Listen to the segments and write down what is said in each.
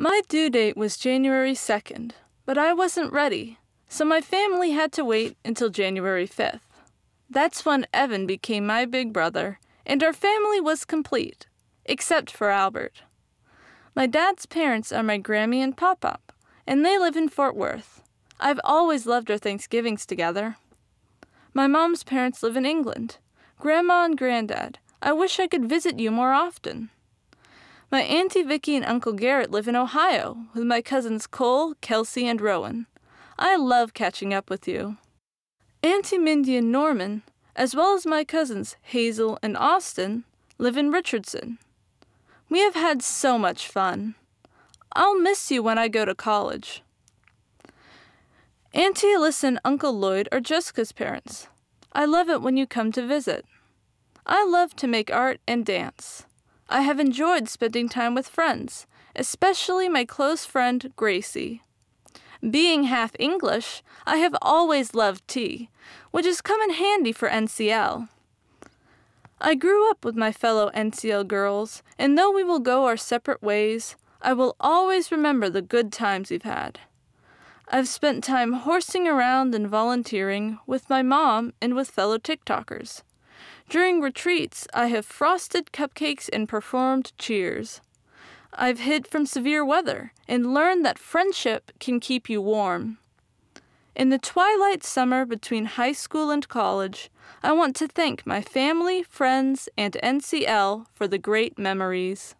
My due date was January 2nd, but I wasn't ready, so my family had to wait until January 5th. That's when Evan became my big brother, and our family was complete, except for Albert. My dad's parents are my Grammy and Pop-Up, and they live in Fort Worth. I've always loved our Thanksgivings together. My mom's parents live in England. Grandma and Granddad, I wish I could visit you more often. My Auntie Vicky and Uncle Garrett live in Ohio with my cousins Cole, Kelsey, and Rowan. I love catching up with you. Auntie Mindy and Norman, as well as my cousins Hazel and Austin, live in Richardson. We have had so much fun. I'll miss you when I go to college. Auntie Alyssa and Uncle Lloyd are Jessica's parents. I love it when you come to visit. I love to make art and dance. I have enjoyed spending time with friends, especially my close friend Gracie. Being half English, I have always loved tea, which has come in handy for NCL. I grew up with my fellow NCL girls, and though we will go our separate ways, I will always remember the good times we've had. I've spent time horsing around and volunteering with my mom and with fellow TikTokers. During retreats, I have frosted cupcakes and performed cheers. I've hid from severe weather and learned that friendship can keep you warm. In the twilight summer between high school and college, I want to thank my family, friends, and NCL for the great memories.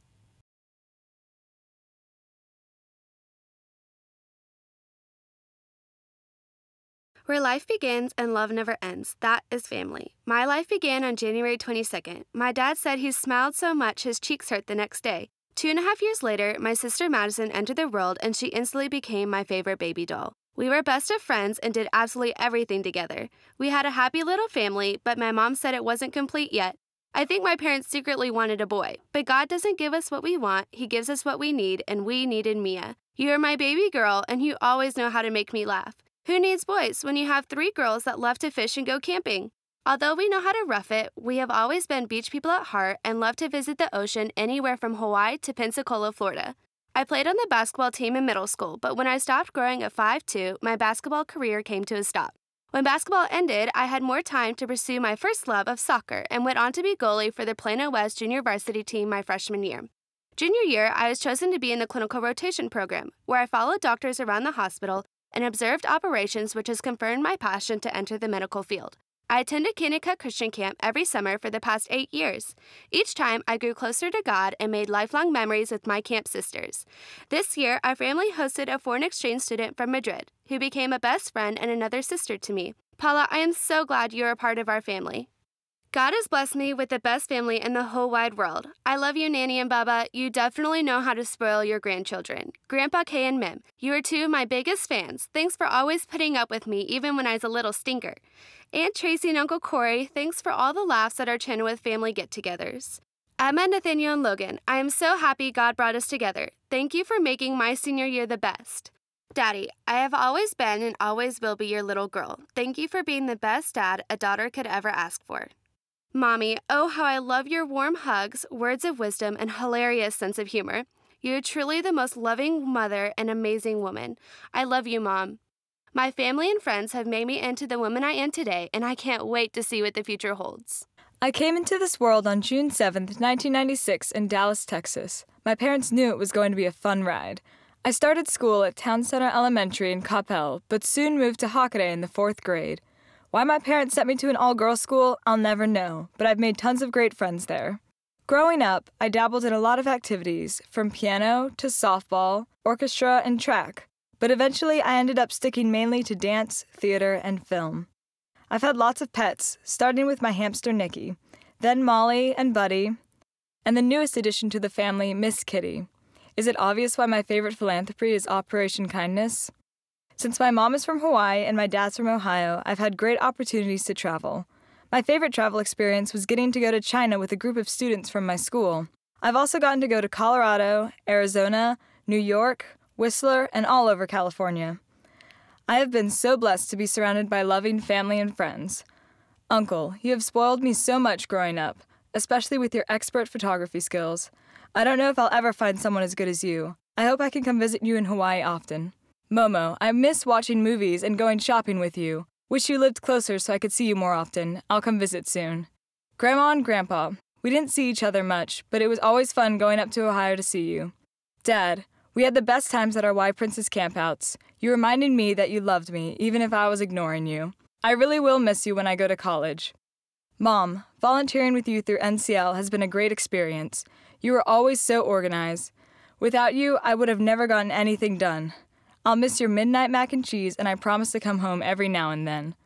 Where life begins and love never ends, that is family. My life began on January 22nd. My dad said he smiled so much his cheeks hurt the next day. 2.5 years later, my sister Madison entered the world and she instantly became my favorite baby doll. We were best of friends and did absolutely everything together. We had a happy little family, but my mom said it wasn't complete yet. I think my parents secretly wanted a boy, but God doesn't give us what we want, He gives us what we need, and we needed Mia. You are my baby girl, and you always know how to make me laugh. Who needs boys when you have 3 girls that love to fish and go camping? Although we know how to rough it, we have always been beach people at heart and love to visit the ocean anywhere from Hawaii to Pensacola, Florida. I played on the basketball team in middle school, but when I stopped growing at 5'2", my basketball career came to a stop. When basketball ended, I had more time to pursue my first love of soccer and went on to be goalie for the Plano West junior varsity team my freshman year. Junior year, I was chosen to be in the clinical rotation program, where I followed doctors around the hospital and observed operations, which has confirmed my passion to enter the medical field. I attended Kinnicut Christian Camp every summer for the past 8 years. Each time, I grew closer to God and made lifelong memories with my camp sisters. This year, our family hosted a foreign exchange student from Madrid, who became a best friend and another sister to me. Paula, I am so glad you're a part of our family. God has blessed me with the best family in the whole wide world. I love you, Nanny and Baba. You definitely know how to spoil your grandchildren. Grandpa Kay and Mim, you are 2 of my biggest fans. Thanks for always putting up with me, even when I was a little stinker. Aunt Tracy and Uncle Corey, thanks for all the laughs at our channel with family get-togethers. Emma, Nathaniel, and Logan, I am so happy God brought us together. Thank you for making my senior year the best. Daddy, I have always been and always will be your little girl. Thank you for being the best dad a daughter could ever ask for. Mommy, oh how I love your warm hugs, words of wisdom, and hilarious sense of humor. You're truly the most loving mother and amazing woman. I love you, Mom. My family and friends have made me into the woman I am today, and I can't wait to see what the future holds. I came into this world on June 7th, 1996 in Dallas, Texas. My parents knew it was going to be a fun ride. I started school at Town Center Elementary in Coppell, but soon moved to Hockaday in the 4th grade. Why my parents sent me to an all-girls school, I'll never know, but I've made tons of great friends there. Growing up, I dabbled in a lot of activities, from piano to softball, orchestra, and track, but eventually I ended up sticking mainly to dance, theater, and film. I've had lots of pets, starting with my hamster Nikki, then Molly and Buddy, and the newest addition to the family, Miss Kitty. Is it obvious why my favorite philanthropy is Operation Kindness? Since my mom is from Hawaii and my dad's from Ohio, I've had great opportunities to travel. My favorite travel experience was getting to go to China with a group of students from my school. I've also gotten to go to Colorado, Arizona, New York, Whistler, and all over California. I have been so blessed to be surrounded by loving family and friends. Uncle, you have spoiled me so much growing up, especially with your expert photography skills. I don't know if I'll ever find someone as good as you. I hope I can come visit you in Hawaii often. Momo, I miss watching movies and going shopping with you. Wish you lived closer so I could see you more often. I'll come visit soon. Grandma and Grandpa, we didn't see each other much, but it was always fun going up to Ohio to see you. Dad, we had the best times at our Y Princess campouts. You reminded me that you loved me, even if I was ignoring you. I really will miss you when I go to college. Mom, volunteering with you through NCL has been a great experience. You were always so organized. Without you, I would have never gotten anything done. I'll miss your midnight mac and cheese, and I promise to come home every now and then.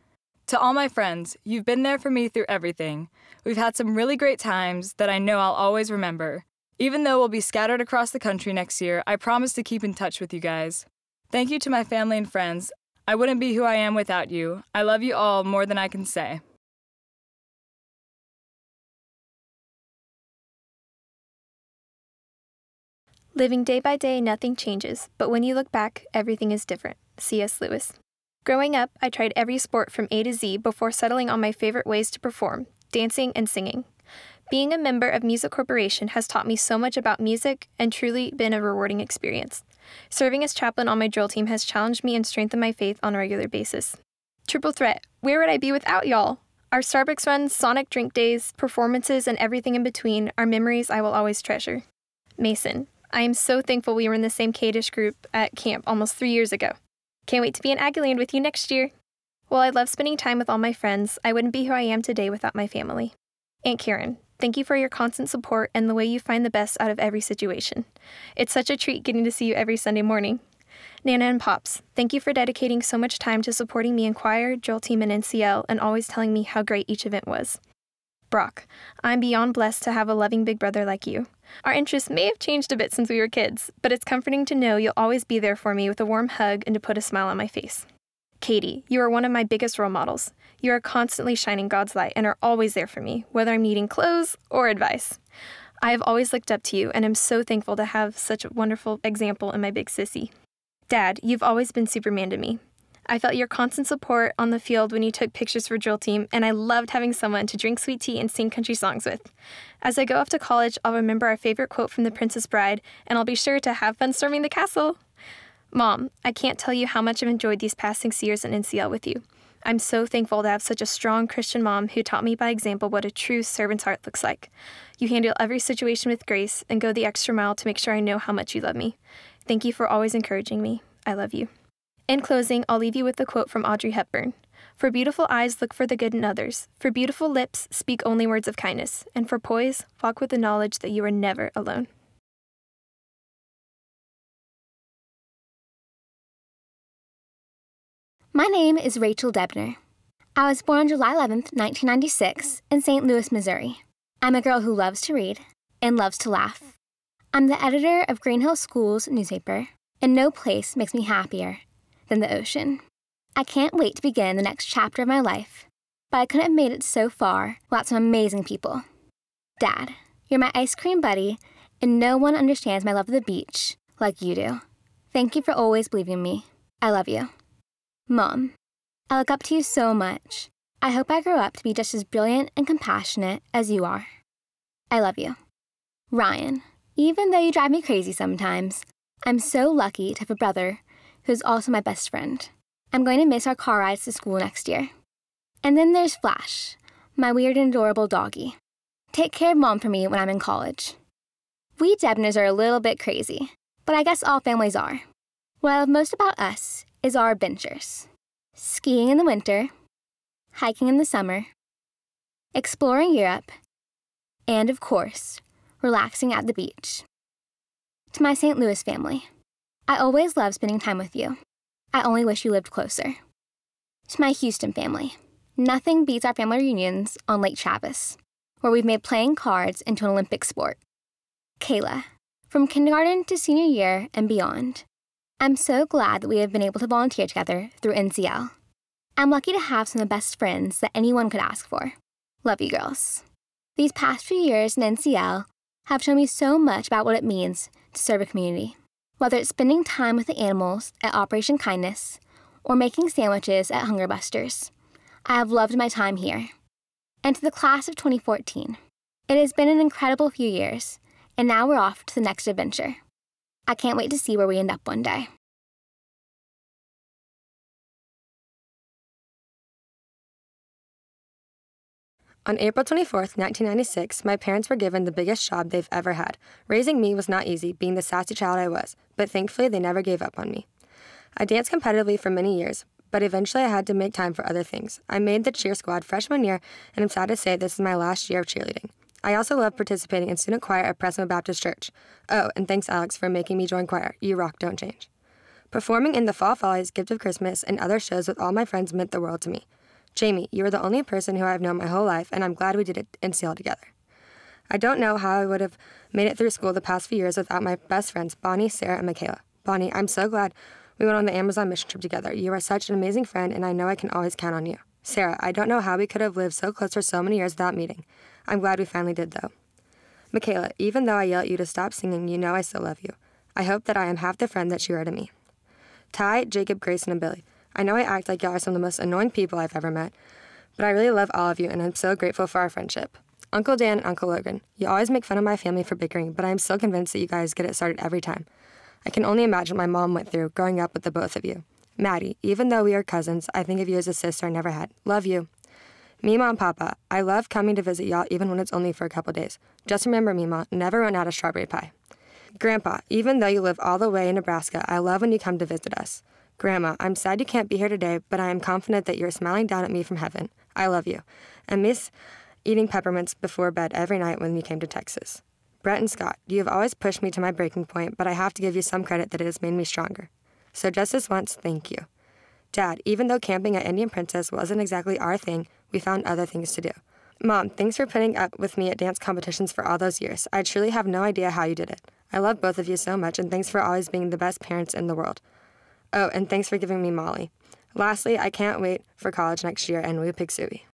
To all my friends, you've been there for me through everything. We've had some really great times that I know I'll always remember. Even though we'll be scattered across the country next year, I promise to keep in touch with you guys. Thank you to my family and friends. I wouldn't be who I am without you. I love you all more than I can say. Living day by day, nothing changes, but when you look back, everything is different. C.S. Lewis. Growing up, I tried every sport from A to Z before settling on my favorite ways to perform, dancing and singing. Being a member of Music Corporation has taught me so much about music and truly been a rewarding experience. Serving as chaplain on my drill team has challenged me and strengthened my faith on a regular basis. Triple threat, where would I be without y'all? Our Starbucks runs, Sonic drink days, performances, and everything in between are memories I will always treasure. Mason. I am so thankful we were in the same Kaddish group at camp almost 3 years ago. Can't wait to be in Aggieland with you next year. While I love spending time with all my friends, I wouldn't be who I am today without my family. Aunt Karen, thank you for your constant support and the way you find the best out of every situation. It's such a treat getting to see you every Sunday morning. Nana and Pops, thank you for dedicating so much time to supporting me in choir, drill team, and NCL, and always telling me how great each event was. Brock, I'm beyond blessed to have a loving big brother like you. Our interests may have changed a bit since we were kids, but it's comforting to know you'll always be there for me with a warm hug and to put a smile on my face. Katie, you are one of my biggest role models. You are constantly shining God's light and are always there for me, whether I'm needing clothes or advice. I have always looked up to you and am so thankful to have such a wonderful example in my big sissy. Dad, you've always been Superman to me. I felt your constant support on the field when you took pictures for drill team, and I loved having someone to drink sweet tea and sing country songs with. As I go off to college, I'll remember our favorite quote from The Princess Bride, and I'll be sure to have fun storming the castle. Mom, I can't tell you how much I've enjoyed these past 6 years in NCL with you. I'm so thankful to have such a strong Christian mom who taught me by example what a true servant's heart looks like. You handle every situation with grace and go the extra mile to make sure I know how much you love me. Thank you for always encouraging me. I love you. In closing, I'll leave you with a quote from Audrey Hepburn. For beautiful eyes, look for the good in others. For beautiful lips, speak only words of kindness. And for poise, walk with the knowledge that you are never alone. My name is Rachel Debner. I was born July 11th, 1996, in St. Louis, Missouri. I'm a girl who loves to read and loves to laugh. I'm the editor of Green Hill School's newspaper, and no place makes me happier than the ocean. I can't wait to begin the next chapter of my life, but I couldn't have made it so far without some amazing people. Dad, you're my ice cream buddy, and no one understands my love of the beach like you do. Thank you for always believing in me. I love you. Mom, I look up to you so much. I hope I grow up to be just as brilliant and compassionate as you are. I love you. Ryan, even though you drive me crazy sometimes, I'm so lucky to have a brother who's also my best friend. I'm going to miss our car rides to school next year. And then there's Flash, my weird and adorable doggy. Take care of Mom for me when I'm in college. We Debners are a little bit crazy, but I guess all families are. What I love most about us is our adventures. Skiing in the winter, hiking in the summer, exploring Europe, and of course, relaxing at the beach. To my St. Louis family, I always love spending time with you. I only wish you lived closer. To my Houston family, nothing beats our family reunions on Lake Travis, where we've made playing cards into an Olympic sport. Kayla, from kindergarten to senior year and beyond, I'm so glad that we have been able to volunteer together through NCL. I'm lucky to have some of the best friends that anyone could ask for. Love you, girls. These past few years in NCL have shown me so much about what it means to serve a community. Whether it's spending time with the animals at Operation Kindness or making sandwiches at Hunger Busters, I have loved my time here. And to the class of 2014, it has been an incredible few years, and now we're off to the next adventure. I can't wait to see where we end up one day. On April 24th, 1996, my parents were given the biggest job they've ever had. Raising me was not easy, being the sassy child I was, but thankfully they never gave up on me. I danced competitively for many years, but eventually I had to make time for other things. I made the cheer squad freshman year, and I'm sad to say this is my last year of cheerleading. I also love participating in student choir at Preston Baptist Church. Oh, and thanks, Alex, for making me join choir. You rock, don't change. Performing in the Fall Follies, Gift of Christmas, and other shows with all my friends meant the world to me. Jamie, you are the only person who I've known my whole life, and I'm glad we did it NCL together. I don't know how I would have made it through school the past few years without my best friends, Bonnie, Sarah, and Michaela. Bonnie, I'm so glad we went on the Amazon mission trip together. You are such an amazing friend, and I know I can always count on you. Sarah, I don't know how we could have lived so close for so many years without meeting. I'm glad we finally did, though. Michaela, even though I yell at you to stop singing, you know I still love you. I hope that I am half the friend that you are to me. Ty, Jacob, Grayson, and Billy. I know I act like y'all are some of the most annoying people I've ever met, but I really love all of you, and I'm so grateful for our friendship. Uncle Dan and Uncle Logan, you always make fun of my family for bickering, but I am still convinced that you guys get it started every time. I can only imagine what my mom went through growing up with the both of you. Maddie, even though we are cousins, I think of you as a sister I never had. Love you. Mima and Papa, I love coming to visit y'all even when it's only for a couple days. Just remember, Mima, never run out of strawberry pie. Grandpa, even though you live all the way in Nebraska, I love when you come to visit us. Grandma, I'm sad you can't be here today, but I am confident that you're smiling down at me from heaven. I love you. I miss eating peppermints before bed every night when you came to Texas. Brett and Scott, you have always pushed me to my breaking point, but I have to give you some credit that it has made me stronger. So just this once, thank you. Dad, even though camping at Indian Princess wasn't exactly our thing, we found other things to do. Mom, thanks for putting up with me at dance competitions for all those years. I truly have no idea how you did it. I love both of you so much, and thanks for always being the best parents in the world. Oh, and thanks for giving me Molly. Lastly, I can't wait for college next year and Woo Pig Suey.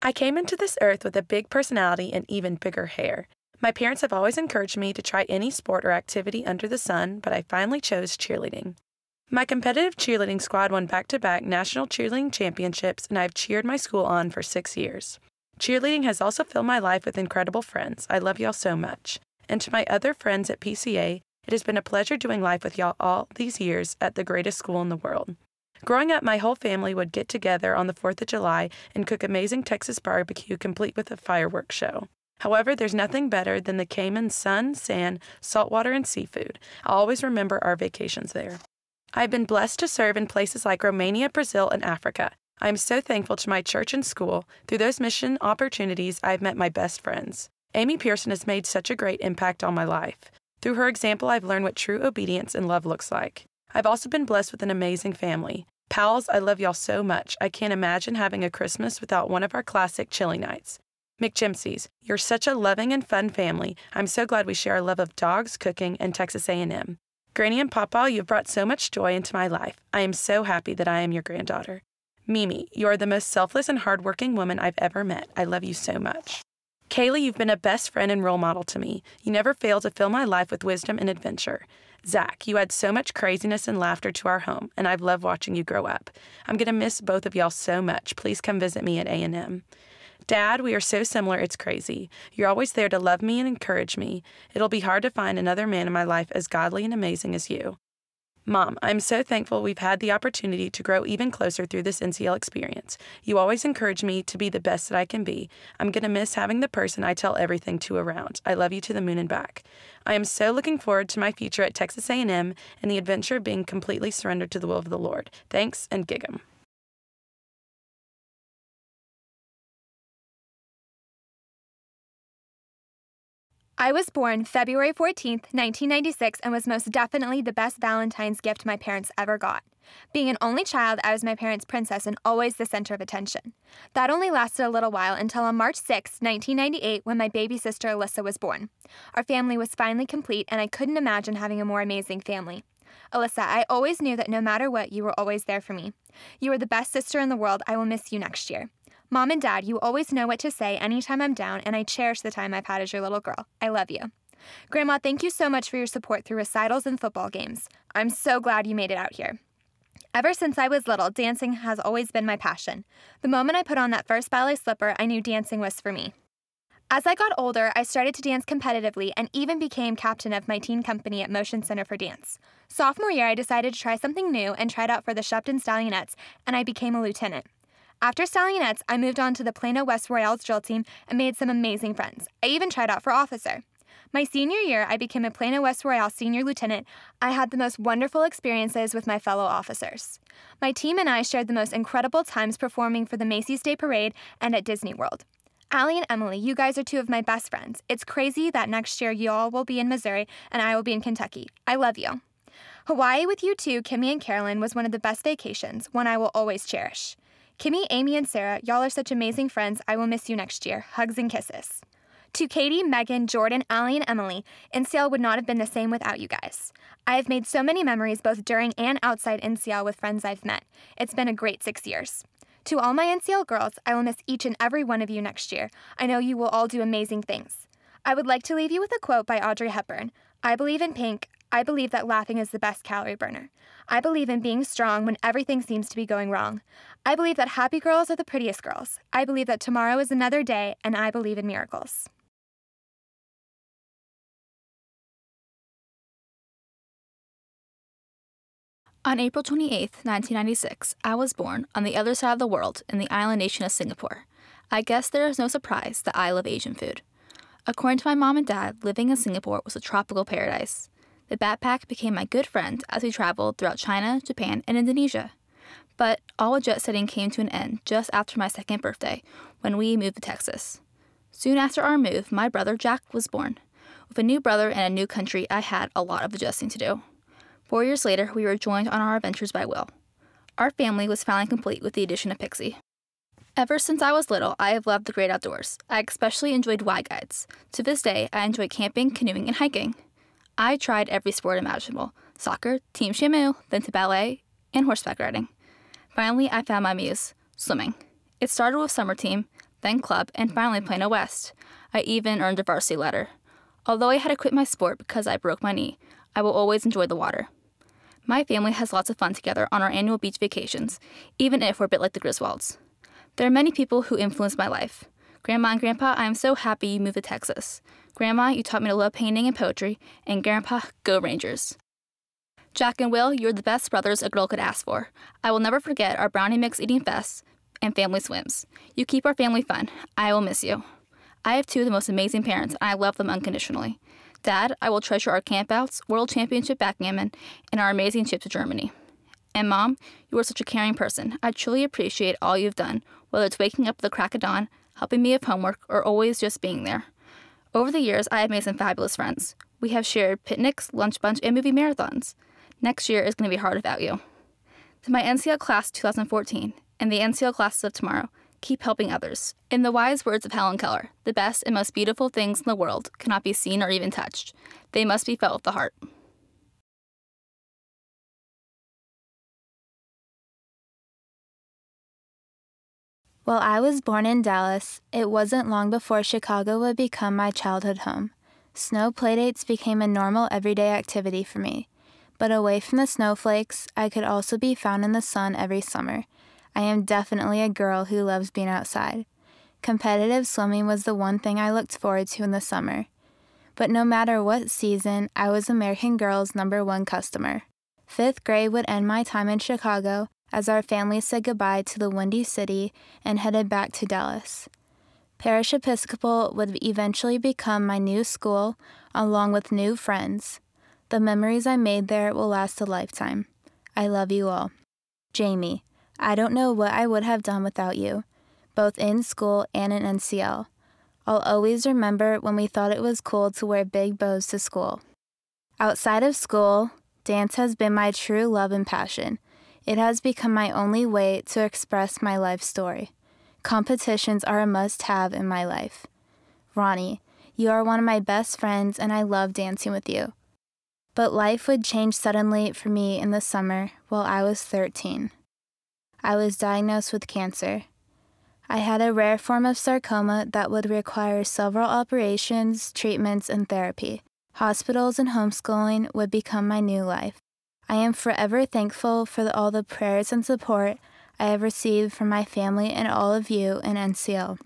I came into this earth with a big personality and even bigger hair. My parents have always encouraged me to try any sport or activity under the sun, but I finally chose cheerleading. My competitive cheerleading squad won back-to-back national cheerleading championships, and I've cheered my school on for 6 years. Cheerleading has also filled my life with incredible friends. I love y'all so much. And to my other friends at PCA, it has been a pleasure doing life with y'all all these years at the greatest school in the world. Growing up, my whole family would get together on the 4th of July and cook amazing Texas barbecue complete with a fireworks show. However, there's nothing better than the Cayman sun, sand, saltwater, and seafood. I'll always remember our vacations there. I've been blessed to serve in places like Romania, Brazil, and Africa. I am so thankful to my church and school. Through those mission opportunities, I've met my best friends. Amy Pearson has made such a great impact on my life. Through her example, I've learned what true obedience and love looks like. I've also been blessed with an amazing family. Pals, I love y'all so much. I can't imagine having a Christmas without one of our classic chili nights. McJimsies, you're such a loving and fun family. I'm so glad we share our love of dogs, cooking, and Texas A&M. Granny and Papa, you've brought so much joy into my life. I am so happy that I am your granddaughter. Mimi, you are the most selfless and hardworking woman I've ever met. I love you so much. Kaylee, you've been a best friend and role model to me. You never fail to fill my life with wisdom and adventure. Zach, you add so much craziness and laughter to our home, and I've loved watching you grow up. I'm going to miss both of y'all so much. Please come visit me at A&M. Dad, we are so similar, it's crazy. You're always there to love me and encourage me. It'll be hard to find another man in my life as godly and amazing as you. Mom, I'm so thankful we've had the opportunity to grow even closer through this NCL experience. You always encourage me to be the best that I can be. I'm going to miss having the person I tell everything to around. I love you to the moon and back. I am so looking forward to my future at Texas A&M and the adventure of being completely surrendered to the will of the Lord. Thanks, and gig 'em. I was born February 14th, 1996, and was most definitely the best Valentine's gift my parents ever got. Being an only child, I was my parents' princess and always the center of attention. That only lasted a little while until on March 6, 1998, when my baby sister Alyssa was born. Our family was finally complete, and I couldn't imagine having a more amazing family. Alyssa, I always knew that no matter what, you were always there for me. You are the best sister in the world. I will miss you next year. Mom and Dad, you always know what to say anytime I'm down, and I cherish the time I've had as your little girl. I love you. Grandma, thank you so much for your support through recitals and football games. I'm so glad you made it out here. Ever since I was little, dancing has always been my passion. The moment I put on that first ballet slipper, I knew dancing was for me. As I got older, I started to dance competitively and even became captain of my teen company at Motion Center for Dance. Sophomore year, I decided to try something new and tried out for the Shepton Stallionettes, and I became a lieutenant. After Stallionettes, I moved on to the Plano West Royals drill team and made some amazing friends. I even tried out for officer. My senior year, I became a Plano West Royals senior lieutenant. I had the most wonderful experiences with my fellow officers. My team and I shared the most incredible times performing for the Macy's Day Parade and at Disney World. Allie and Emily, you guys are two of my best friends. It's crazy that next year y'all will be in Missouri and I will be in Kentucky. I love you. Hawaii with you two, Kimmy and Carolyn, was one of the best vacations, one I will always cherish. Kimmy, Amy, and Sarah, y'all are such amazing friends. I will miss you next year. Hugs and kisses. To Katie, Megan, Jordan, Allie, and Emily, NCL would not have been the same without you guys. I have made so many memories both during and outside NCL with friends I've met. It's been a great 6 years. To all my NCL girls, I will miss each and every one of you next year. I know you will all do amazing things. I would like to leave you with a quote by Audrey Hepburn. I believe in pink. I believe that laughing is the best calorie burner. I believe in being strong when everything seems to be going wrong. I believe that happy girls are the prettiest girls. I believe that tomorrow is another day, and I believe in miracles. On April 28, 1996, I was born on the other side of the world in the island nation of Singapore. I guess there is no surprise that I love Asian food. According to my mom and dad, living in Singapore was a tropical paradise. The backpack became my good friend as we traveled throughout China, Japan, and Indonesia. But all jet setting came to an end just after my 2nd birthday, when we moved to Texas. Soon after our move, my brother Jack was born. With a new brother and a new country, I had a lot of adjusting to do. 4 years later, we were joined on our adventures by Will. Our family was finally complete with the addition of Pixie. Ever since I was little, I have loved the great outdoors. I especially enjoyed Y guides. To this day, I enjoy camping, canoeing, and hiking. I tried every sport imaginable: soccer, team shamu, then to ballet, and horseback riding. Finally, I found my muse: swimming. It started with summer team, then club, and finally Plano West. I even earned a varsity letter. Although I had to quit my sport because I broke my knee, I will always enjoy the water. My family has lots of fun together on our annual beach vacations, even if we're a bit like the Griswolds. There are many people who influenced my life. Grandma and Grandpa, I am so happy you moved to Texas. Grandma, you taught me to love painting and poetry, and Grandpa, go Rangers. Jack and Will, you're the best brothers a girl could ask for. I will never forget our brownie mix eating fests and family swims. You keep our family fun. I will miss you. I have two of the most amazing parents, and I love them unconditionally. Dad, I will treasure our campouts, World Championship backgammon, and our amazing trip to Germany. And Mom, you are such a caring person. I truly appreciate all you've done, whether it's waking up at the crack of dawn, helping me with homework, or always just being there. Over the years, I have made some fabulous friends. We have shared picnics, lunch bunch, and movie marathons. Next year is going to be hard without you. To my NCL class 2014 and the NCL classes of tomorrow, keep helping others. In the wise words of Helen Keller, the best and most beautiful things in the world cannot be seen or even touched. They must be felt with the heart. While I was born in Dallas, it wasn't long before Chicago would become my childhood home. Snow playdates became a normal everyday activity for me. But away from the snowflakes, I could also be found in the sun every summer. I am definitely a girl who loves being outside. Competitive swimming was the one thing I looked forward to in the summer. But no matter what season, I was American Girl's #1 customer. 5th grade would end my time in Chicago as our family said goodbye to the Windy City and headed back to Dallas. Parish Episcopal would eventually become my new school, along with new friends. The memories I made there will last a lifetime. I love you all. Jamie, I don't know what I would have done without you, both in school and in NCL. I'll always remember when we thought it was cool to wear big bows to school. Outside of school, dance has been my true love and passion. It has become my only way to express my life story. Competitions are a must-have in my life. Ronnie, you are one of my best friends and I love dancing with you. But life would change suddenly for me in the summer while I was 13. I was diagnosed with cancer. I had a rare form of sarcoma that would require several operations, treatments, and therapy. Hospitals and homeschooling would become my new life. I am forever thankful for all the prayers and support I have received from my family and all of you in NCL.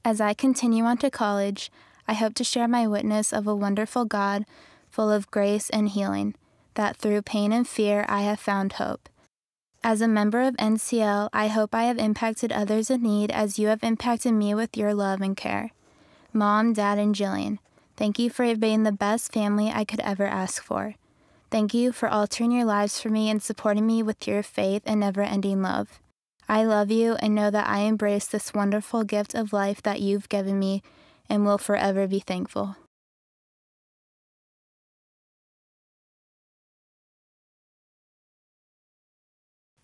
As I continue on to college, I hope to share my witness of a wonderful God full of grace and healing, that through pain and fear I have found hope. As a member of NCL, I hope I have impacted others in need as you have impacted me with your love and care. Mom, Dad, and Jillian, thank you for being the best family I could ever ask for. Thank you for altering your lives for me and supporting me with your faith and never-ending love. I love you and know that I embrace this wonderful gift of life that you've given me and will forever be thankful.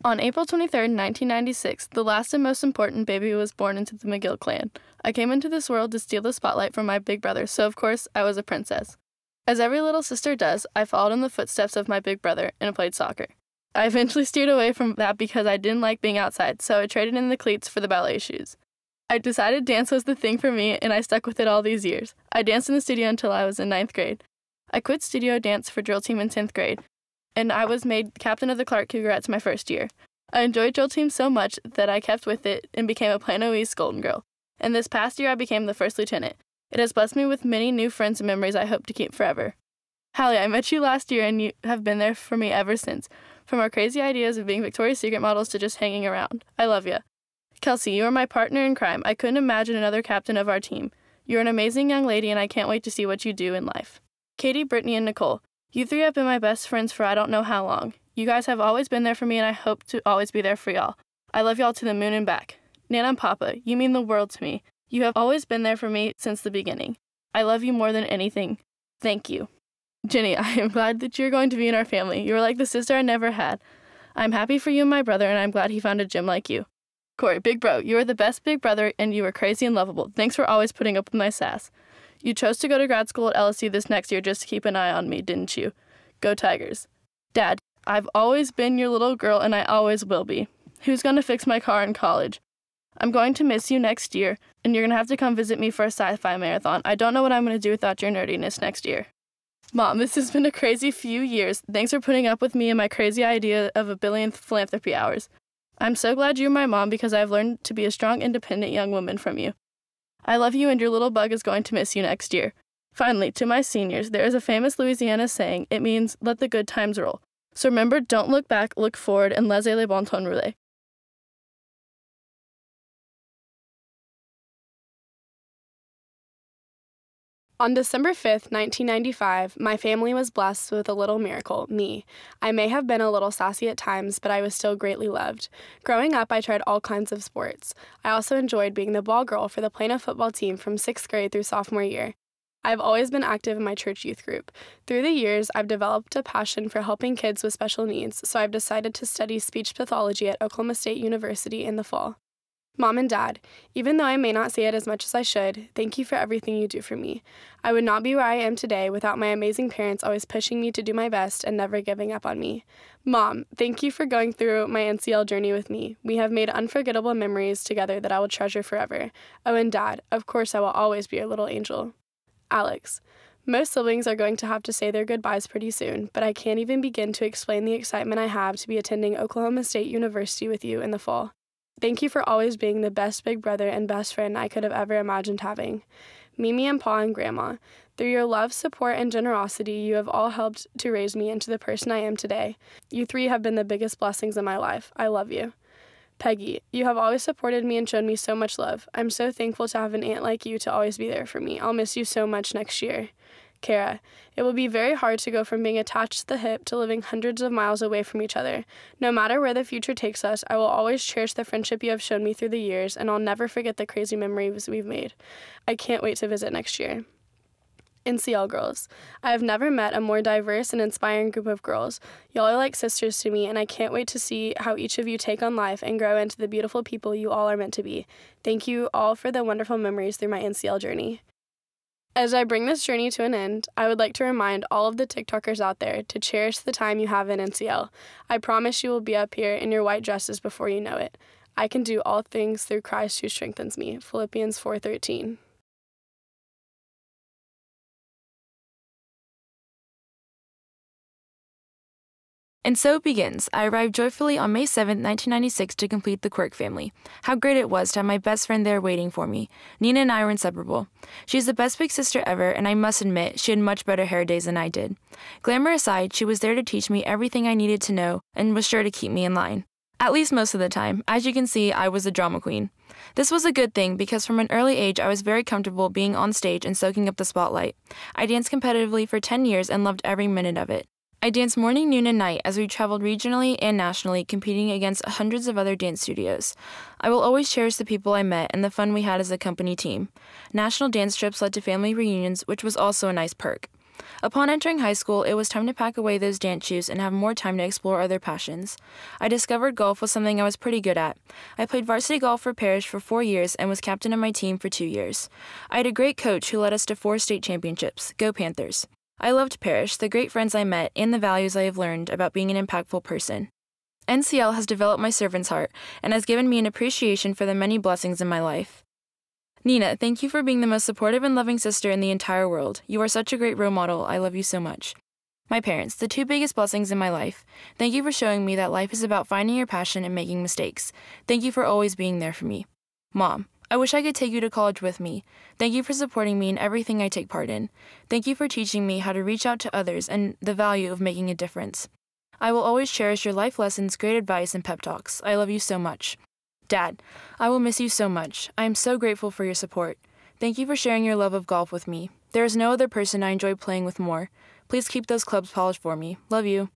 On April 23, 1996, the last and most important baby was born into the McGill clan. I came into this world to steal the spotlight from my big brother, so of course, I was a princess. As every little sister does, I followed in the footsteps of my big brother and played soccer. I eventually steered away from that because I didn't like being outside, so I traded in the cleats for the ballet shoes. I decided dance was the thing for me, and I stuck with it all these years. I danced in the studio until I was in 9th grade. I quit studio dance for drill team in 10th grade, and I was made captain of the Clark Cougarettes my first year. I enjoyed drill team so much that I kept with it and became a Plano East Golden Girl. And this past year, I became the first lieutenant. It has blessed me with many new friends and memories I hope to keep forever. Hallie, I met you last year, and you have been there for me ever since. From our crazy ideas of being Victoria's Secret models to just hanging around. I love you. Kelsey, you are my partner in crime. I couldn't imagine another captain of our team. You're an amazing young lady, and I can't wait to see what you do in life. Katie, Brittany, and Nicole, you three have been my best friends for I don't know how long. You guys have always been there for me, and I hope to always be there for y'all. I love y'all to the moon and back. Nana and Papa, you mean the world to me. You have always been there for me since the beginning. I love you more than anything. Thank you. Jenny, I am glad that you're going to be in our family. You are like the sister I never had. I'm happy for you and my brother, and I'm glad he found a gym like you. Corey, big bro, you are the best big brother, and you are crazy and lovable. Thanks for always putting up with my sass. You chose to go to grad school at LSU this next year just to keep an eye on me, didn't you? Go Tigers. Dad, I've always been your little girl, and I always will be. Who's going to fix my car in college? I'm going to miss you next year, and you're going to have to come visit me for a sci-fi marathon. I don't know what I'm going to do without your nerdiness next year. Mom, this has been a crazy few years. Thanks for putting up with me and my crazy idea of 1 billionth philanthropy hours. I'm so glad you're my mom because I've learned to be a strong, independent young woman from you. I love you, and your little bug is going to miss you next year. Finally, to my seniors, there is a famous Louisiana saying. It means, let the good times roll. So remember, don't look back, look forward, and laissez le bon temps rouler. On December 5th, 1995, my family was blessed with a little miracle, me. I may have been a little sassy at times, but I was still greatly loved. Growing up, I tried all kinds of sports. I also enjoyed being the ball girl for the Plano football team from 6th grade through sophomore year. I've always been active in my church youth group. Through the years, I've developed a passion for helping kids with special needs, so I've decided to study speech pathology at Oklahoma State University in the fall. Mom and Dad, even though I may not say it as much as I should, thank you for everything you do for me. I would not be where I am today without my amazing parents always pushing me to do my best and never giving up on me. Mom, thank you for going through my NCL journey with me. We have made unforgettable memories together that I will treasure forever. Oh, and Dad, of course I will always be your little angel. Alex, most siblings are going to have to say their goodbyes pretty soon, but I can't even begin to explain the excitement I have to be attending Oklahoma State University with you in the fall. Thank you for always being the best big brother and best friend I could have ever imagined having. Mimi and Pa and Grandma, through your love, support, and generosity, you have all helped to raise me into the person I am today. You three have been the biggest blessings in my life. I love you. Peggy, you have always supported me and shown me so much love. I'm so thankful to have an aunt like you to always be there for me. I'll miss you so much next year. Kara, it will be very hard to go from being attached to the hip to living hundreds of miles away from each other. No matter where the future takes us, I will always cherish the friendship you have shown me through the years, and I'll never forget the crazy memories we've made. I can't wait to visit next year. NCL girls, I have never met a more diverse and inspiring group of girls. Y'all are like sisters to me, and I can't wait to see how each of you take on life and grow into the beautiful people you all are meant to be. Thank you all for the wonderful memories through my NCL journey. As I bring this journey to an end, I would like to remind all of the TikTokers out there to cherish the time you have in NCL. I promise you will be up here in your white dresses before you know it. I can do all things through Christ who strengthens me. Philippians 4:13. And so it begins. I arrived joyfully on May 7, 1996 to complete the Quirk family. How great it was to have my best friend there waiting for me. Nina and I were inseparable. She's the best big sister ever, and I must admit, she had much better hair days than I did. Glamour aside, she was there to teach me everything I needed to know and was sure to keep me in line. At least most of the time. As you can see, I was a drama queen. This was a good thing because from an early age I was very comfortable being on stage and soaking up the spotlight. I danced competitively for 10 years and loved every minute of it. I danced morning, noon, and night as we traveled regionally and nationally, competing against hundreds of other dance studios. I will always cherish the people I met and the fun we had as a company team. National dance trips led to family reunions, which was also a nice perk. Upon entering high school, it was time to pack away those dance shoes and have more time to explore other passions. I discovered golf was something I was pretty good at. I played varsity golf for Parrish for 4 years and was captain of my team for 2 years. I had a great coach who led us to 4 state championships. Go Panthers! I loved Parrish, the great friends I met, and the values I have learned about being an impactful person. NCL has developed my servant's heart and has given me an appreciation for the many blessings in my life. Nina, thank you for being the most supportive and loving sister in the entire world. You are such a great role model. I love you so much. My parents, the 2 biggest blessings in my life. Thank you for showing me that life is about finding your passion and making mistakes. Thank you for always being there for me. Mom, I wish I could take you to college with me. Thank you for supporting me in everything I take part in. Thank you for teaching me how to reach out to others and the value of making a difference. I will always cherish your life lessons, great advice, and pep talks. I love you so much. Dad, I will miss you so much. I am so grateful for your support. Thank you for sharing your love of golf with me. There is no other person I enjoy playing with more. Please keep those clubs polished for me. Love you.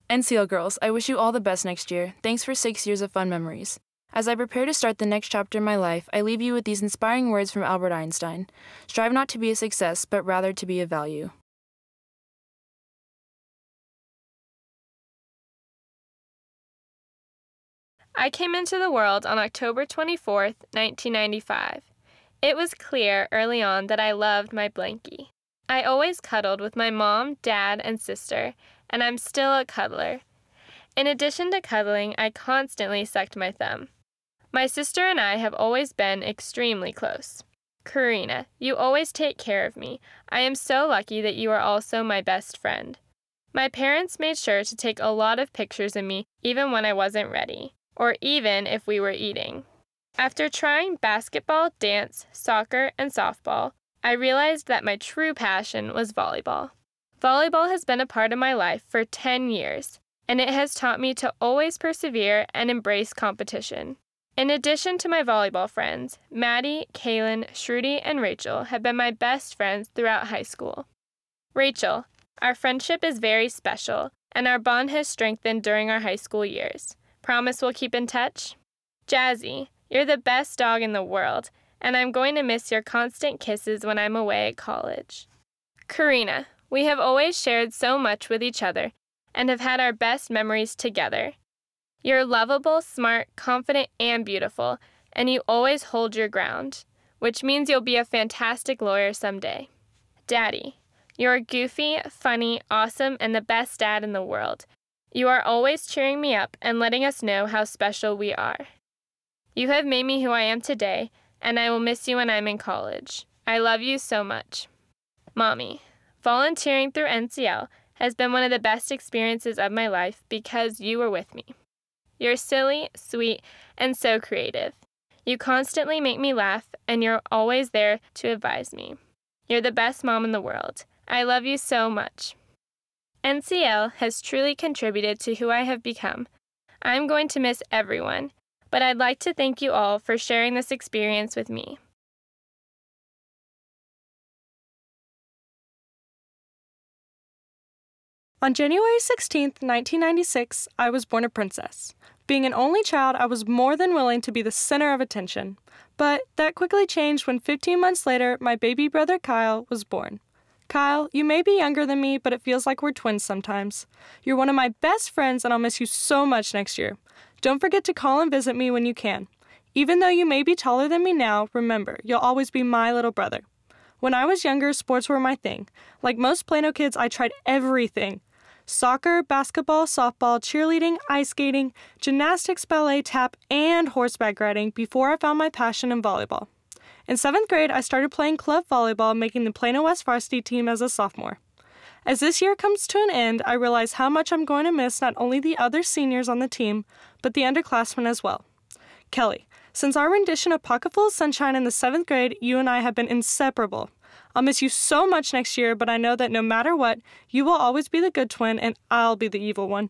NCL girls, I wish you all the best next year. Thanks for 6 years of fun memories. As I prepare to start the next chapter in my life, I leave you with these inspiring words from Albert Einstein. Strive not to be a success, but rather to be of value. I came into the world on October 24th, 1995. It was clear early on that I loved my blankie. I always cuddled with my mom, dad, and sister, and I'm still a cuddler. In addition to cuddling, I constantly sucked my thumb. My sister and I have always been extremely close. Karina, you always take care of me. I am so lucky that you are also my best friend. My parents made sure to take a lot of pictures of me even when I wasn't ready, or even if we were eating. After trying basketball, dance, soccer, and softball, I realized that my true passion was volleyball. Volleyball has been a part of my life for 10 years, and it has taught me to always persevere and embrace competition. In addition to my volleyball friends, Maddie, Kaylin, Shruti, and Rachel have been my best friends throughout high school. Rachel, our friendship is very special, and our bond has strengthened during our high school years. Promise we'll keep in touch? Jazzy, you're the best dog in the world, and I'm going to miss your constant kisses when I'm away at college. Karina, we have always shared so much with each other and have had our best memories together. You're lovable, smart, confident, and beautiful, and you always hold your ground, which means you'll be a fantastic lawyer someday. Daddy, you're goofy, funny, awesome, and the best dad in the world. You are always cheering me up and letting us know how special we are. You have made me who I am today, and I will miss you when I'm in college. I love you so much. Mommy, volunteering through NCL has been one of the best experiences of my life because you were with me. You're silly, sweet, and so creative. You constantly make me laugh, and you're always there to advise me. You're the best mom in the world. I love you so much. NCL has truly contributed to who I have become. I'm going to miss everyone, but I'd like to thank you all for sharing this experience with me. On January 16th, 1996, I was born a princess. Being an only child, I was more than willing to be the center of attention. But that quickly changed when 15 months later, my baby brother Kyle was born. Kyle, you may be younger than me, but it feels like we're twins sometimes. You're one of my best friends, and I'll miss you so much next year. Don't forget to call and visit me when you can. Even though you may be taller than me now, remember, you'll always be my little brother. When I was younger, sports were my thing. Like most Plano kids, I tried everything. Soccer, basketball, softball, cheerleading, ice skating, gymnastics, ballet, tap, and horseback riding before I found my passion in volleyball. In 7th grade, I started playing club volleyball, making the Plano West varsity team as a sophomore. As this year comes to an end, I realize how much I'm going to miss not only the other seniors on the team, but the underclassmen as well. Kelly, since our rendition of Pocketful of Sunshine in the 7th grade, you and I have been inseparable. I'll miss you so much next year, but I know that no matter what, you will always be the good twin and I'll be the evil one.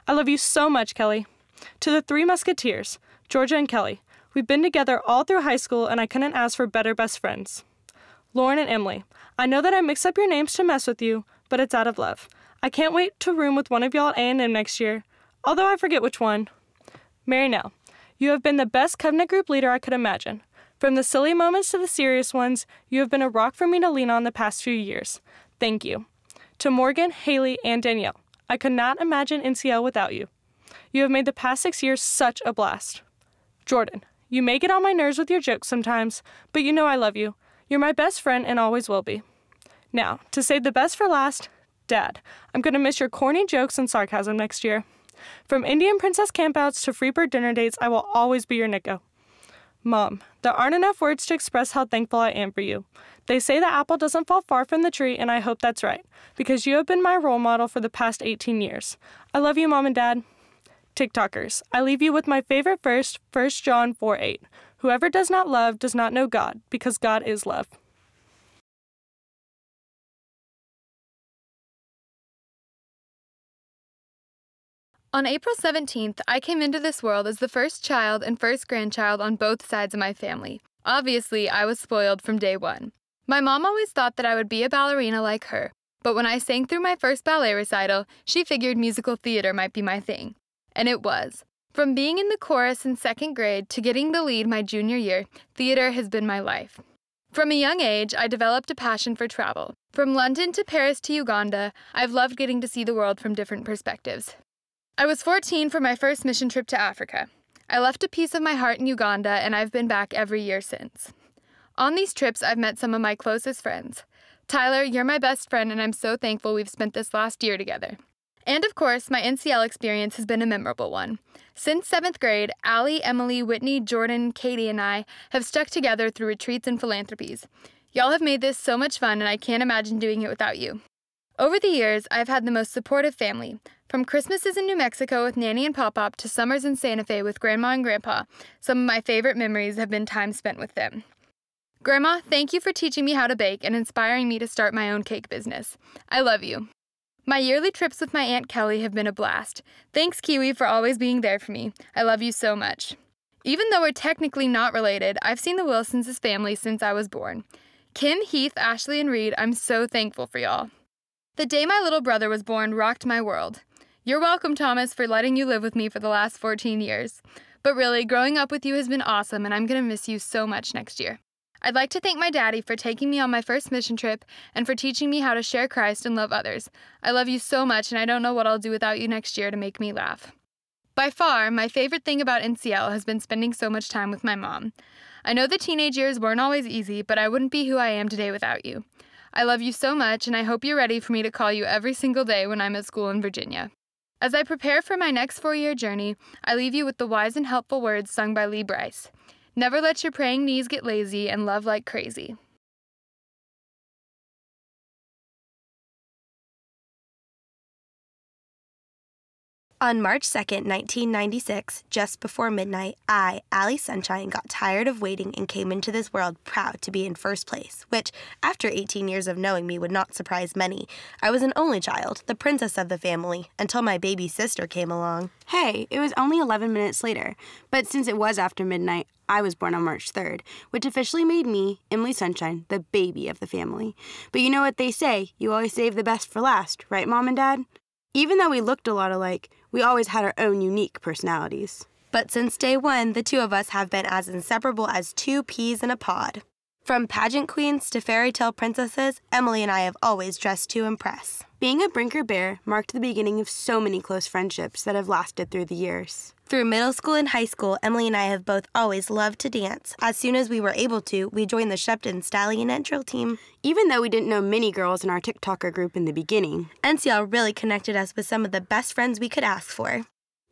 I love you so much, Kelly. To the 3 Musketeers, Georgia and Kelly, we've been together all through high school and I couldn't ask for better best friends. Lauren and Emily, I know that I mix up your names to mess with you, but it's out of love. I can't wait to room with one of y'all at A&M next year, although I forget which one. Mary Nell, you have been the best Covenant group leader I could imagine. From the silly moments to the serious ones, you have been a rock for me to lean on the past few years. Thank you. To Morgan, Haley, and Danielle, I could not imagine NCL without you. You have made the past 6 years such a blast. Jordan, you may get on my nerves with your jokes sometimes, but you know I love you. You're my best friend and always will be. Now, to save the best for last, Dad, I'm going to miss your corny jokes and sarcasm next year. From Indian Princess campouts to Freebird dinner dates, I will always be your Nico. Mom, there aren't enough words to express how thankful I am for you. They say the apple doesn't fall far from the tree, and I hope that's right, because you have been my role model for the past 18 years. I love you, Mom and Dad. TikTokers, I leave you with my favorite verse, 1 John 4:8. Whoever does not love does not know God, because God is love. On April 17th, I came into this world as the first child and first grandchild on both sides of my family. Obviously, I was spoiled from day one. My mom always thought that I would be a ballerina like her, but when I sang through my first ballet recital, she figured musical theater might be my thing. And it was. From being in the chorus in 2nd grade to getting the lead my junior year, theater has been my life. From a young age, I developed a passion for travel. From London to Paris to Uganda, I've loved getting to see the world from different perspectives. I was 14 for my first mission trip to Africa. I left a piece of my heart in Uganda, and I've been back every year since. On these trips, I've met some of my closest friends. Tyler, you're my best friend, and I'm so thankful we've spent this last year together. And of course, my NCL experience has been a memorable one. Since 7th grade, Allie, Emily, Whitney, Jordan, Katie, and I have stuck together through retreats and philanthropies. Y'all have made this so much fun, and I can't imagine doing it without you. Over the years, I've had the most supportive family. From Christmases in New Mexico with Nanny and Pop-Pop to summers in Santa Fe with Grandma and Grandpa, some of my favorite memories have been time spent with them. Grandma, thank you for teaching me how to bake and inspiring me to start my own cake business. I love you. My yearly trips with my Aunt Kelly have been a blast. Thanks, Kiwi, for always being there for me. I love you so much. Even though we're technically not related, I've seen the Wilsons as family since I was born. Kim, Heath, Ashley, and Reed, I'm so thankful for y'all. The day my little brother was born rocked my world. You're welcome, Thomas, for letting you live with me for the last 14 years. But really, growing up with you has been awesome, and I'm going to miss you so much next year. I'd like to thank my daddy for taking me on my first mission trip and for teaching me how to share Christ and love others. I love you so much, and I don't know what I'll do without you next year to make me laugh. By far, my favorite thing about NCL has been spending so much time with my mom. I know the teenage years weren't always easy, but I wouldn't be who I am today without you. I love you so much, and I hope you're ready for me to call you every single day when I'm at school in Virginia. As I prepare for my next 4-year journey, I leave you with the wise and helpful words sung by Lee Bryce. Never let your praying knees get lazy and love like crazy. On March 2nd, 1996, just before midnight, I, Allie Sunshine, got tired of waiting and came into this world proud to be in first place, which, after 18 years of knowing me, would not surprise many. I was an only child, the princess of the family, until my baby sister came along. Hey, it was only 11 minutes later, but since it was after midnight, I was born on March 3rd, which officially made me, Emily Sunshine, the baby of the family. But you know what they say, you always save the best for last, right, Mom and Dad? Even though we looked a lot alike, we always had our own unique personalities. But since day one, the two of us have been as inseparable as 2 peas in a pod. From pageant queens to fairy tale princesses, Emily and I have always dressed to impress. Being a Brinker Bear marked the beginning of so many close friendships that have lasted through the years. Through middle school and high school, Emily and I have both always loved to dance. As soon as we were able to, we joined the Shepton Stallion drill team. Even though we didn't know many girls in our TikToker group in the beginning, NCL really connected us with some of the best friends we could ask for.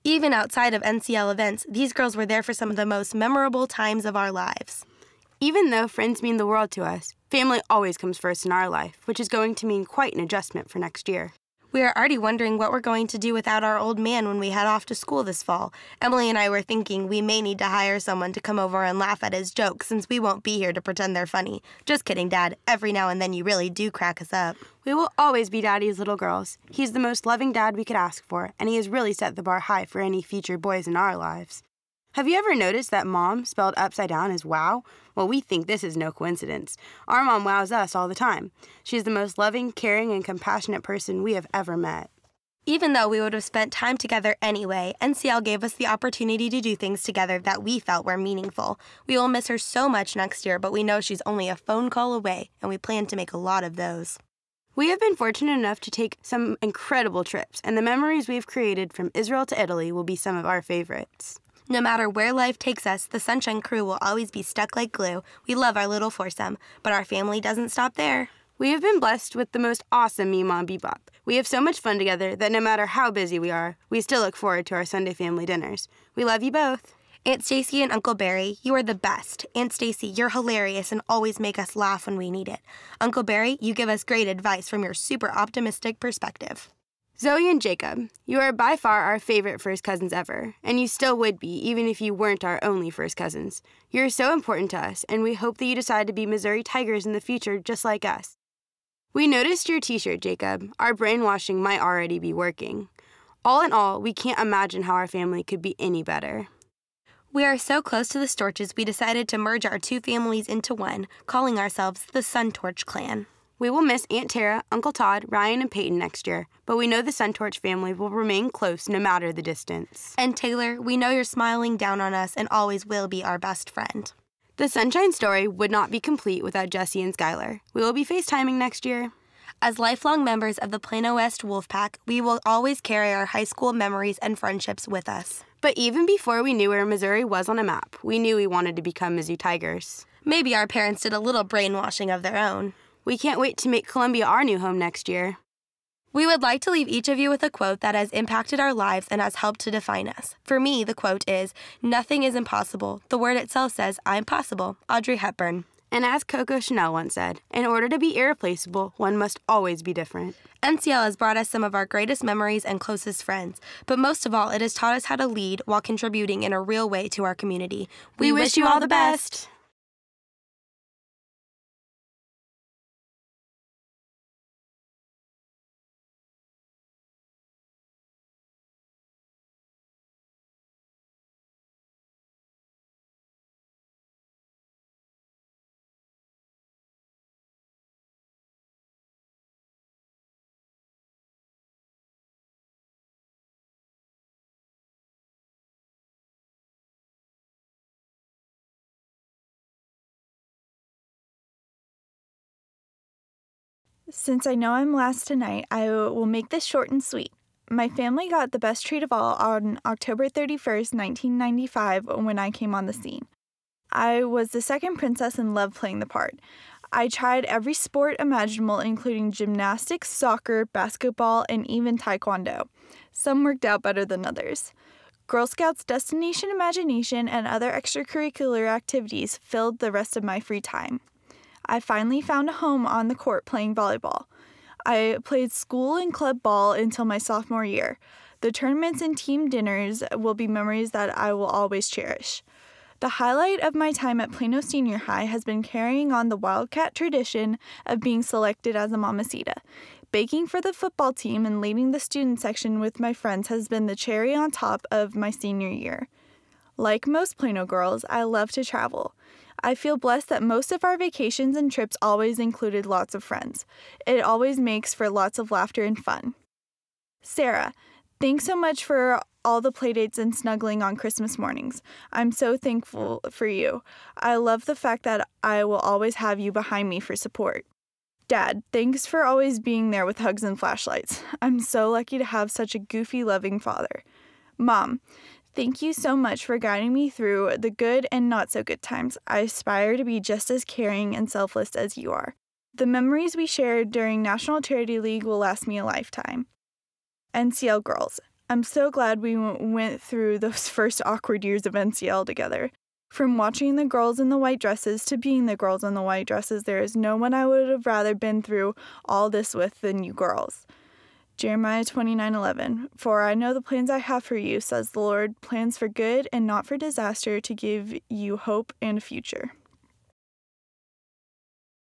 Even outside of NCL events, these girls were there for some of the most memorable times of our lives. Even though friends mean the world to us, Family always comes first in our life, which is going to mean quite an adjustment for next year. We are already wondering what we're going to do without our old man when we head off to school this fall. Emily and I were thinking we may need to hire someone to come over and laugh at his jokes since we won't be here to pretend they're funny. Just kidding, Dad. Every now and then you really do crack us up. We will always be Daddy's little girls. He's the most loving dad we could ask for, and he has really set the bar high for any future boys in our lives. Have you ever noticed that Mom spelled upside down is wow? Well, we think this is no coincidence. Our mom wows us all the time. She's the most loving, caring, and compassionate person we have ever met. Even though we would have spent time together anyway, NCL gave us the opportunity to do things together that we felt were meaningful. We will miss her so much next year, but we know she's only a phone call away, and we plan to make a lot of those. We have been fortunate enough to take some incredible trips, and the memories we've created from Israel to Italy will be some of our favorites. No matter where life takes us, the Sunshine Crew will always be stuck like glue. We love our little foursome, but our family doesn't stop there. We have been blessed with the most awesome Mima and Bebop. We have so much fun together that no matter how busy we are, we still look forward to our Sunday family dinners. We love you both. Aunt Stacy and Uncle Barry, you are the best. Aunt Stacy, you're hilarious and always make us laugh when we need it. Uncle Barry, you give us great advice from your super optimistic perspective. Zoe and Jacob, you are by far our favorite first cousins ever, and you still would be even if you weren't our only first cousins. You're so important to us, and we hope that you decide to be Missouri Tigers in the future just like us. We noticed your t-shirt, Jacob. Our brainwashing might already be working. All in all, we can't imagine how our family could be any better. We are so close to the Storches, we decided to merge our two families into one, calling ourselves the Suntorch Clan. We will miss Aunt Tara, Uncle Todd, Ryan, and Peyton next year, but we know the Suntorch family will remain close no matter the distance. And Taylor, we know you're smiling down on us and always will be our best friend. The Sunshine story would not be complete without Jesse and Skylar. We will be FaceTiming next year. As lifelong members of the Plano West Wolfpack, we will always carry our high school memories and friendships with us. But even before we knew where Missouri was on a map, we knew we wanted to become Mizzou Tigers. Maybe our parents did a little brainwashing of their own. We can't wait to make Columbia our new home next year. We would like to leave each of you with a quote that has impacted our lives and has helped to define us. For me, the quote is, "Nothing is impossible. The word itself says, I'm possible." Audrey Hepburn. And as Coco Chanel once said, in order to be irreplaceable, one must always be different. NCL has brought us some of our greatest memories and closest friends, but most of all, it has taught us how to lead while contributing in a real way to our community. We wish you all the best. Since I know I'm last tonight, I will make this short and sweet. My family got the best treat of all on October 31st, 1995, when I came on the scene. I was the second princess and loved playing the part. I tried every sport imaginable, including gymnastics, soccer, basketball, and even taekwondo. Some worked out better than others. Girl Scouts, Destination Imagination, and other extracurricular activities filled the rest of my free time. I finally found a home on the court playing volleyball. I played school and club ball until my sophomore year. The tournaments and team dinners will be memories that I will always cherish. The highlight of my time at Plano Senior High has been carrying on the Wildcat tradition of being selected as a mamacita. Baking for the football team and leading the student section with my friends has been the cherry on top of my senior year. Like most Plano girls, I love to travel. I feel blessed that most of our vacations and trips always included lots of friends. It always makes for lots of laughter and fun. Sarah, thanks so much for all the playdates and snuggling on Christmas mornings. I'm so thankful for you. I love the fact that I will always have you behind me for support. Dad, thanks for always being there with hugs and flashlights. I'm so lucky to have such a goofy, loving father. Mom, thank you so much for guiding me through the good and not so good times. I aspire to be just as caring and selfless as you are. The memories we shared during National Charity League will last me a lifetime. NCL girls, I'm so glad we went through those first awkward years of NCL together. From watching the girls in the white dresses to being the girls in the white dresses, there is no one I would have rather been through all this with than you girls. Jeremiah 29:11. For I know the plans I have for you, says the Lord, plans for good and not for disaster, to give you hope and a future.